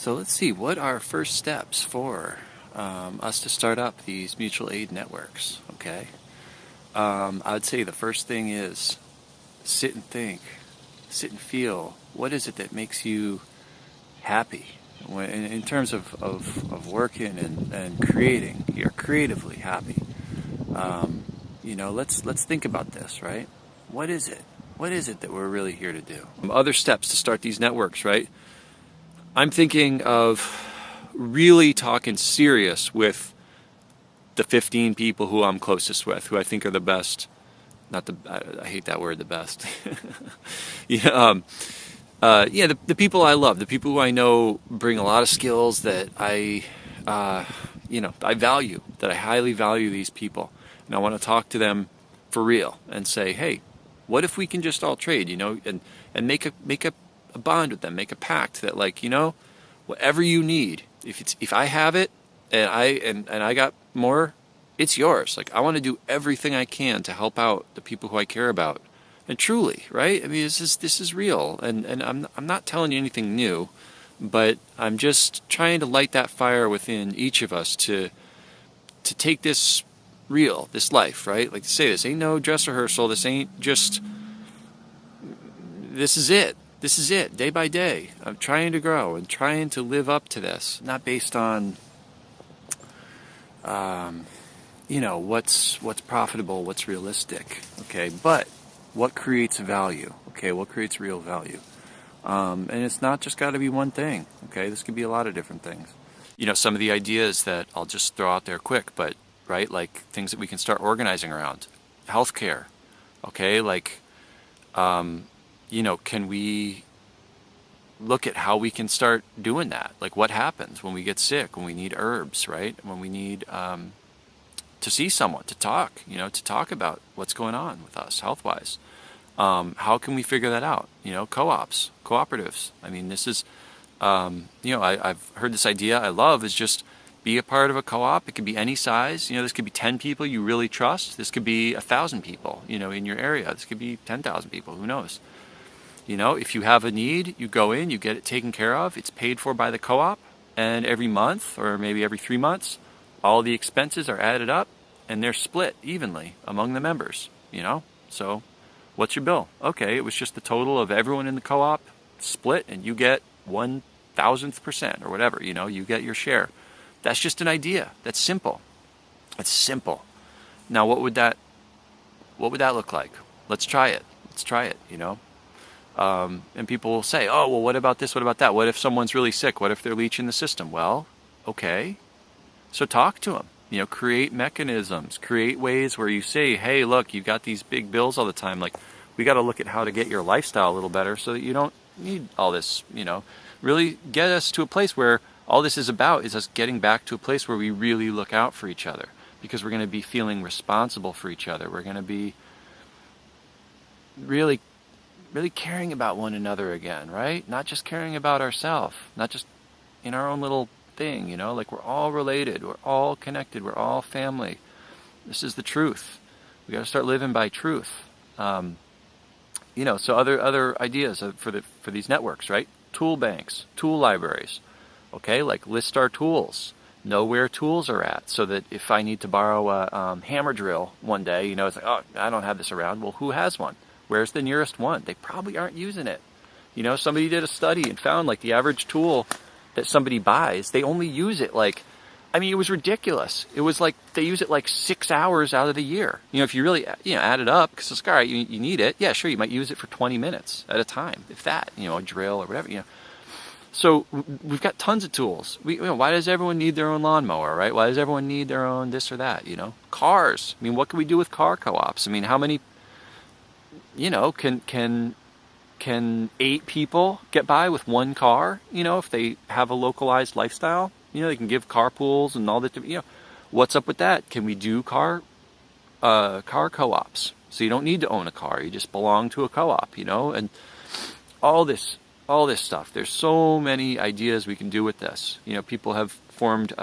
So let's see, what are first steps for us to start up these mutual aid networks, okay? I'd say the first thing is sit and think, sit and feel. What is it that makes you happy? In terms of working and creating, you're creatively happy. Let's think about this, right? What is it? What is it that we're really here to do? Other steps to start these networks, right? I'm thinking of really talking serious with the 15 people who I'm closest with, who I think are the best. Not the, I hate that word, the best. The people I love, the people who I know bring a lot of skills that I value, that I highly value these people. And I want to talk to them for real and say, hey, what if we can just all trade, and make a bond with them, make a pact that, like, whatever you need, if I have it and I got more, it's yours. Like, I want to do everything I can to help out the people who I care about. And truly, right? I mean, this is real, and I'm not telling you anything new, but I'm just trying to light that fire within each of us to take this real, this life, right? Like, to say, this ain't no dress rehearsal. This ain't just. This is it. This is it, day by day. I'm trying to grow and trying to live up to this, not based on, what's profitable, what's realistic, okay? But what creates value, okay? What creates real value? And it's not just got to be one thing, okay? This could be a lot of different things. Some of the ideas that I'll just throw out there quick, but, right, like things that we can start organizing around. Healthcare, okay? Like, can we look at how we can start doing that? Like, what happens when we get sick, when we need herbs, right? When we need to see someone, to talk, to talk about what's going on with us health-wise. How can we figure that out? Co-ops, cooperatives. I mean, this is, I've heard this idea I love is just be a part of a co-op. It could be any size. This could be 10 people you really trust. This could be 1,000 people, in your area. This could be 10,000 people. Who knows? If you have a need, you go in, you get it taken care of. It's paid for by the co-op. And every month, or maybe every 3 months, all the expenses are added up and they're split evenly among the members, So what's your bill? Okay, it was just the total of everyone in the co-op split, and you get 1,000% or whatever, you get your share. That's just an idea. That's simple. That's simple. Now, what would that look like? Let's try it. And people will say, oh, well, what about this? What about that? What if someone's really sick? What if they're leeching the system? Well, okay. So talk to them. Create mechanisms. Create ways where you say, hey, look, you've got these big bills all the time. Like, we got to look at how to get your lifestyle a little better so that you don't need all this, Really get us to a place where all this is about is us getting back to a place where we really look out for each other, because we're going to be feeling responsible for each other. We're going to be really caring about one another again, right? Not just caring about ourselves, not just in our own little thing, like we're all related, we're all connected, we're all family. This is the truth. We got to start living by truth. So other ideas for these networks, right? Tool banks, tool libraries, okay? Like, list our tools, know where tools are at, so that if I need to borrow a hammer drill one day, it's like, oh, I don't have this around. Well, who has one? Where's the nearest one? They probably aren't using it. Somebody did a study and found, like, the average tool that somebody buys, they only use it it was ridiculous. It was like they use it like 6 hours out of the year. If you really, add it up, because it's all right, you need it. Yeah, sure, you might use it for 20 minutes at a time, if that, a drill or whatever, So we've got tons of tools. Why does everyone need their own lawnmower, right? Why does everyone need their own this or that, Cars. What can we do with car co-ops? How many, can 8 people get by with one car, if they have a localized lifestyle? They can give carpools and all that. What's up with that? Can we do car co-ops? So you don't need to own a car. You just belong to a co-op, and all this stuff. There's so many ideas we can do with this. People have formed,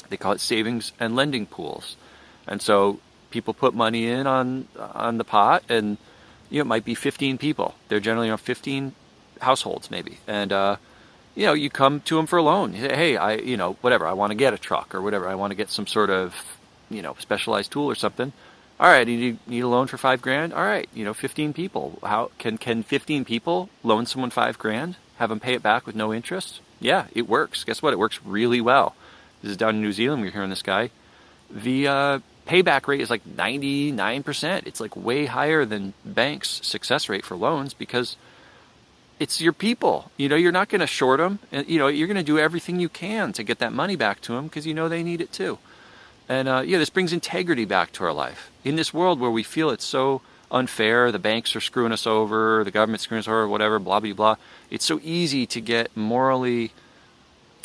they call it savings and lending pools. And so people put money in on the pot, and it might be 15 people. They're generally 15 households maybe, and you come to them for a loan. Hey, whatever, I want to get a truck or whatever. I want to get some sort of, specialized tool or something. All right, you need a loan for 5 grand. All right, 15 people. How can 15 people loan someone 5 grand? Have them pay it back with no interest? Yeah, it works. Guess what? It works really well. This is down in New Zealand. We're hearing this guy. The payback rate is like 99%. It's like way higher than banks' success rate for loans because it's your people. You're not going to short them. And, you're going to do everything you can to get that money back to them because they need it too. And this brings integrity back to our life. In this world where we feel it's so unfair, the banks are screwing us over, the government's screwing us over, whatever, blah, blah, blah. It's so easy to get morally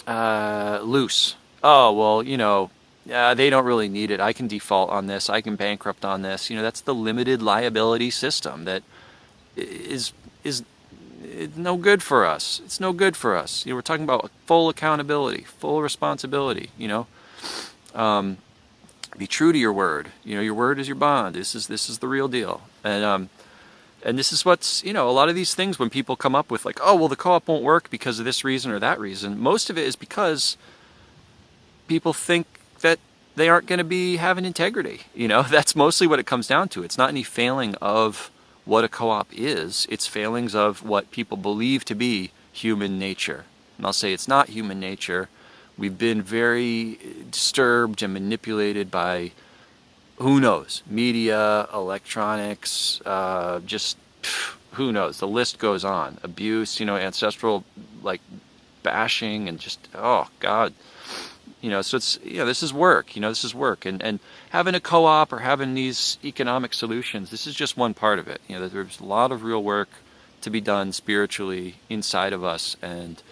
loose. Oh, well, they don't really need it. I can default on this. I can bankrupt on this. That's the limited liability system that is no good for us. It's no good for us. We're talking about full accountability, full responsibility, be true to your word. Your word is your bond. This is the real deal. And this is what's, a lot of these things when people come up with like, oh, well, the co-op won't work because of this reason or that reason. Most of it is because people think that they aren't going to be having integrity. That's mostly what it comes down to. It's not any failing of what a co-op is. It's failings of what people believe to be human nature. And I'll say it's not human nature. We've been very disturbed and manipulated by, who knows, media, electronics, just who knows, the list goes on. Abuse, ancestral like bashing and just, oh God. So it's, this is work, this is work. And having a co-op or having these economic solutions, this is just one part of it. There's a lot of real work to be done spiritually inside of us. And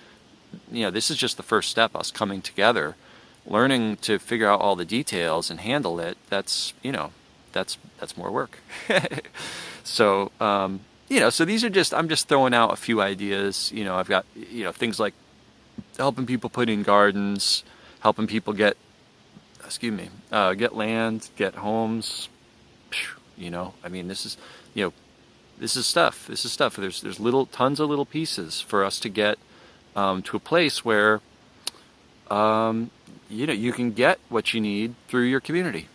this is just the first step, us coming together, learning to figure out all the details and handle it. That's more work. So, so these are just, I'm just throwing out a few ideas. I've got, things like helping people put in gardens, helping people get land, get homes. This is, this is stuff. There's tons of little pieces for us to get to a place where you can get what you need through your community.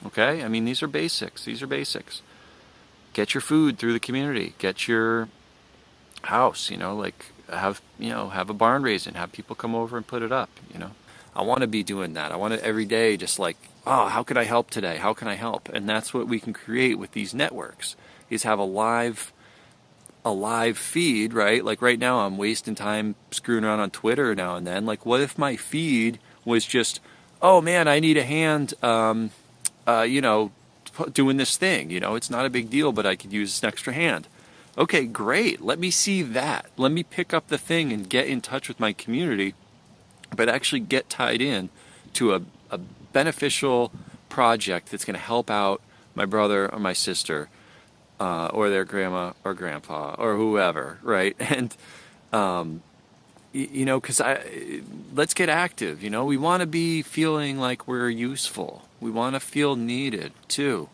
Okay, these are basics. Get your food through the community. Get your house. Have a barn raising. Have people come over and put it up. I want to be doing that. I want to every day, just like, oh, how can I help today? How can I help? And that's what we can create with these networks. Is have a live feed, right? Like right now I'm wasting time screwing around on Twitter now and then. Like what if my feed was just, oh man, I need a hand, doing this thing, it's not a big deal, but I could use an extra hand. Okay, great. Let me see that. Let me pick up the thing and get in touch with my community, but actually get tied in to a beneficial project that's going to help out my brother or my sister, or their grandma or grandpa or whoever, right? And, because let's get active, we want to be feeling like we're useful. We want to feel needed too.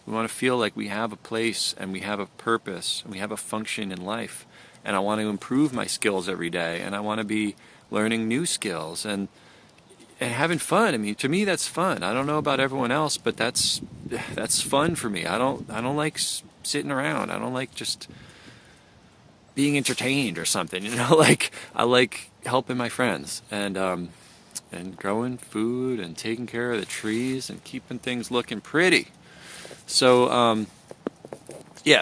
We want to feel like we have a place and we have a purpose and we have a function in life. And I want to improve my skills every day, and I want to be learning new skills and having fun. To me, that's fun. I don't know about everyone else, but that's fun for me. I don't like sitting around. I don't like just being entertained or something, like I like helping my friends and growing food and taking care of the trees and keeping things looking pretty. So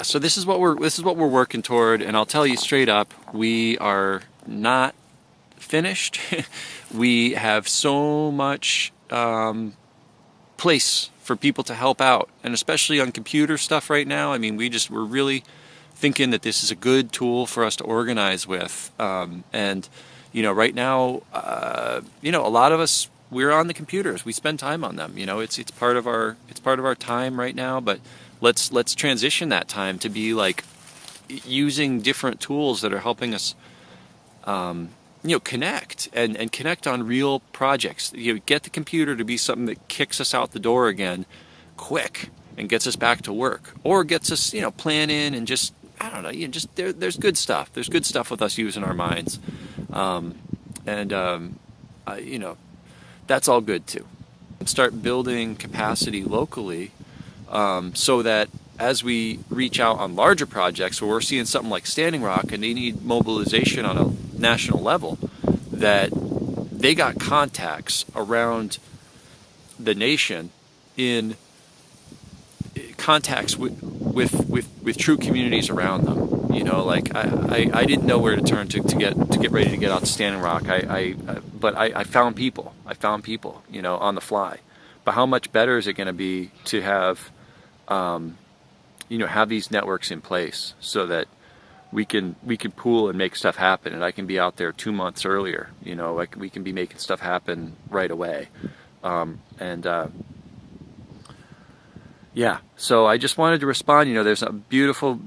so this is what we're working toward, and I'll tell you straight up, we are not finished. We have so much place for people to help out, and especially on computer stuff right now. We're really thinking that this is a good tool for us to organize with. And right now, a lot of us, we're on the computers. We spend time on them. It's part of our time right now. But let's transition that time to be like using different tools that are helping us, connect and connect on real projects. Get the computer to be something that kicks us out the door again quick and gets us back to work, or gets us, planning and just, I don't know, there's good stuff. There's good stuff with us using our minds. And you know, that's all good too. Start building capacity locally, so that as we reach out on larger projects where we're seeing something like Standing Rock and they need mobilization on a national level, that they got contacts around the nation in contacts with true communities around them. You know, like I didn't know where to turn to get ready to get out to Standing Rock. But I found people. I found people, you know, on the fly. But how much better is it going to be to have, you know, have these networks in place so that we can pool and make stuff happen, and I can be out there 2 months earlier. You know, like we can be making stuff happen right away. And yeah, so I just wanted to respond. You know, there's a beautiful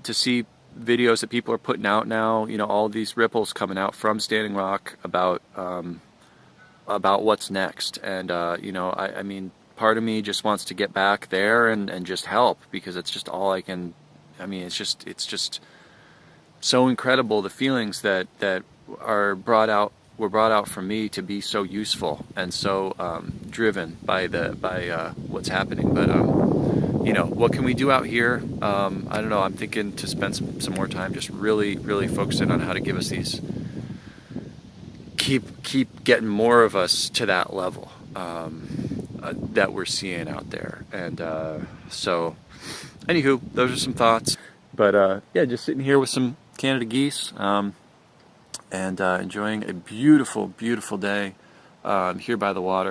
to see videos that people are putting out now. You know, all these ripples coming out from Standing Rock about what's next. And you know, I mean, part of me just wants to get back there and just help, because it's just all I can. I mean, it's just so incredible, the feelings that are were brought out from me to be so useful and so driven by what's happening. But you know, what can we do out here? I don't know. I'm thinking to spend some more time just really focusing on how to give us these, keep getting more of us to that level that we're seeing out there. And so anywho, those are some thoughts. But yeah, just sitting here with some Canada geese, and enjoying a beautiful day here by the water.